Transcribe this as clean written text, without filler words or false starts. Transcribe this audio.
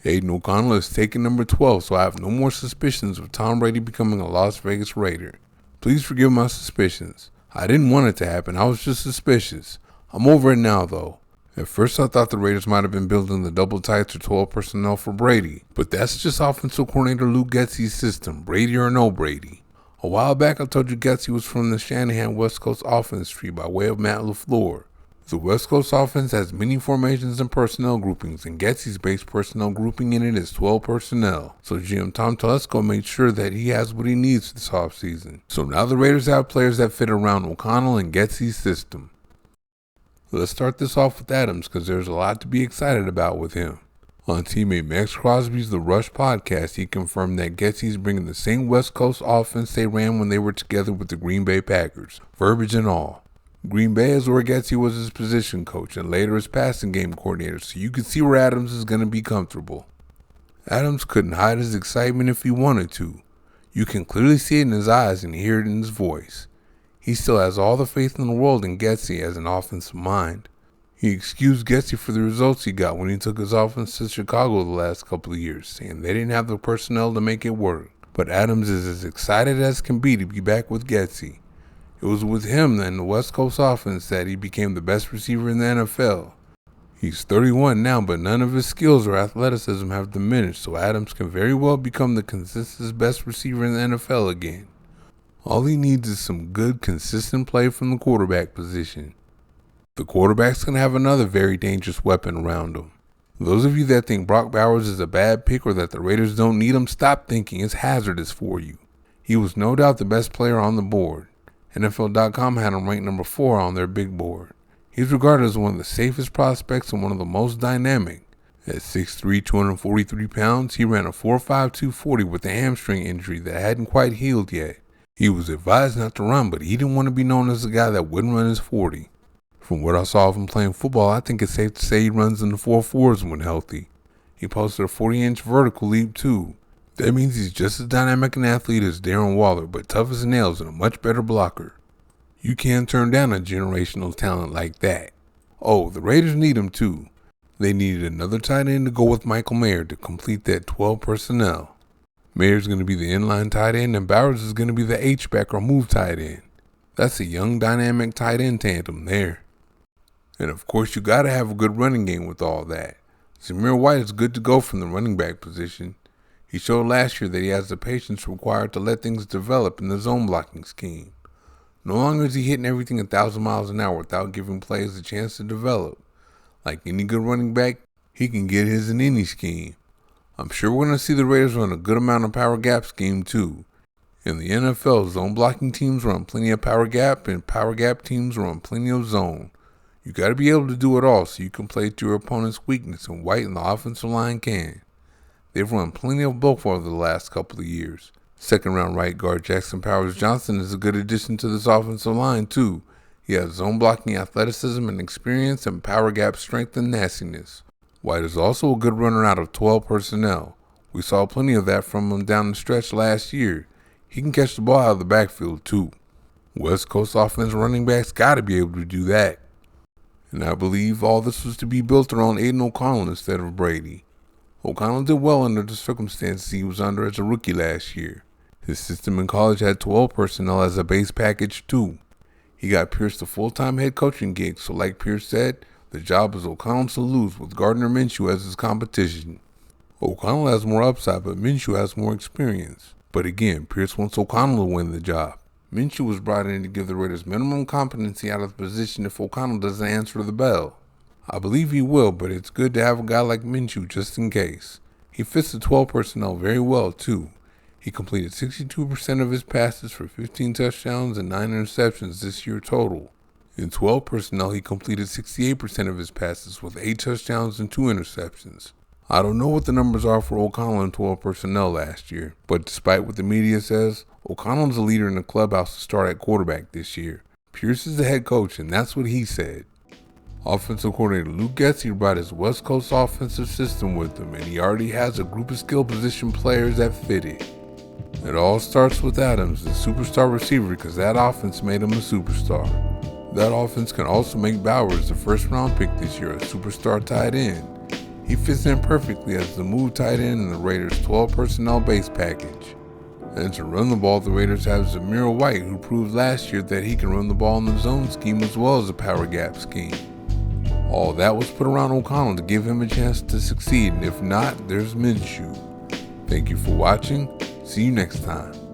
Aidan O'Connell is taking number 12, so I have no more suspicions of Tom Brady becoming a Las Vegas Raider. Please forgive my suspicions. I didn't want it to happen, I was just suspicious. I'm over it now though. At first I thought the Raiders might have been building the double tights or 12 personnel for Brady, but that's just offensive coordinator Luke Getsy's system, Brady or no Brady. A while back I told you Getsy was from the Shanahan West Coast offense tree by way of Matt LaFleur. The West Coast offense has many formations and personnel groupings, and Getsy's base personnel grouping in it is 12 personnel. So GM Tom Telesco made sure that he has what he needs this offseason. So now the Raiders have players that fit around O'Connell and Getsy's system. Let's start this off with Adams because there's a lot to be excited about with him. On teammate Max Crosby's The Rush podcast, he confirmed that Getsy's bringing the same West Coast offense they ran when they were together with the Green Bay Packers, verbiage and all. Green Bay is where Getsy was his position coach and later his passing game coordinator, so you can see where Adams is going to be comfortable. Adams couldn't hide his excitement if he wanted to. You can clearly see it in his eyes and hear it in his voice. He still has all the faith in the world in Getsy as an offensive mind. He excused Getsy for the results he got when he took his offense to Chicago the last couple of years, saying they didn't have the personnel to make it work. But Adams is as excited as can be to be back with Getsy. It was with him and the West Coast offense that he became the best receiver in the NFL. He's 31 now, but none of his skills or athleticism have diminished, so Adams can very well become the consistent best receiver in the NFL again. All he needs is some good, consistent play from the quarterback position. The quarterback's going to have another very dangerous weapon around him. Those of you that think Brock Bowers is a bad pick or that the Raiders don't need him, stop thinking. It's hazardous for you. He was no doubt the best player on the board. NFL.com had him ranked number 4 on their big board. He's regarded as one of the safest prospects and one of the most dynamic. At 6'3", 243 pounds, he ran a 4.5 240 with a hamstring injury that hadn't quite healed yet. He was advised not to run, but he didn't want to be known as a guy that wouldn't run his 40. From what I saw of him playing football, I think it's safe to say he runs in the 4.4s when healthy. He posted a 40-inch vertical leap too. That means he's just as dynamic an athlete as Darren Waller, but tough as nails and a much better blocker. You can't turn down a generational talent like that. Oh, the Raiders need him too. They needed another tight end to go with Michael Mayer to complete that 12 personnel. Mayer's going to be the inline tight end, and Bowers is going to be the H-back or move tight end. That's a young, dynamic tight end tandem there. And of course, you got to have a good running game with all that. Zamir White is good to go from the running back position. He showed last year that he has the patience required to let things develop in the zone blocking scheme. No longer is he hitting everything 1,000 miles an hour without giving players a chance to develop. Like any good running back, he can get his in any scheme. I'm sure we're going to see the Raiders run a good amount of power gap scheme too. In the NFL, zone blocking teams run plenty of power gap and power gap teams run plenty of zone. You got to be able to do it all so you can play to your opponent's weakness, and White and the offensive line can. They've run plenty of both over the last couple of years. Second-round right guard Jackson Powers Johnson is a good addition to this offensive line too. He has zone blocking athleticism and experience and power gap strength and nastiness. White is also a good runner out of 12 personnel. We saw plenty of that from him down the stretch last year. He can catch the ball out of the backfield too. West Coast offense running backs got to be able to do that. And I believe all this was to be built around Aidan O'Connell instead of Brady. O'Connell did well under the circumstances he was under as a rookie last year. His system in college had 12 personnel as a base package too. He got Pierce the full-time head coaching gig, so like Pierce said, the job is O'Connell to lose with Gardner Minshew as his competition. O'Connell has more upside, but Minshew has more experience. But again, Pierce wants O'Connell to win the job. Minshew was brought in to give the Raiders minimum competency out of the position if O'Connell doesn't answer the bell. I believe he will, but it's good to have a guy like Minshew just in case. He fits the 12 personnel very well too. He completed 62% of his passes for 15 touchdowns and 9 interceptions this year total. In 12 personnel, he completed 68% of his passes with 8 touchdowns and 2 interceptions. I don't know what the numbers are for O'Connell in 12 personnel last year, but despite what the media says, O'Connell is a leader in the clubhouse to start at quarterback this year. Pierce is the head coach, and that's what he said. Offensive coordinator Luke Getsy brought his West Coast offensive system with him, and he already has a group of skill position players that fit it. It all starts with Adams, the superstar receiver, because that offense made him a superstar. That offense can also make Bowers, the first-round pick this year, a superstar tight end. He fits in perfectly as the move tight end in the Raiders' 12 personnel base package. And to run the ball, the Raiders have Zamir White, who proved last year that he can run the ball in the zone scheme as well as the power gap scheme. All that was put around O'Connell to give him a chance to succeed, and if not, there's Minshew. Thank you for watching. See you next time.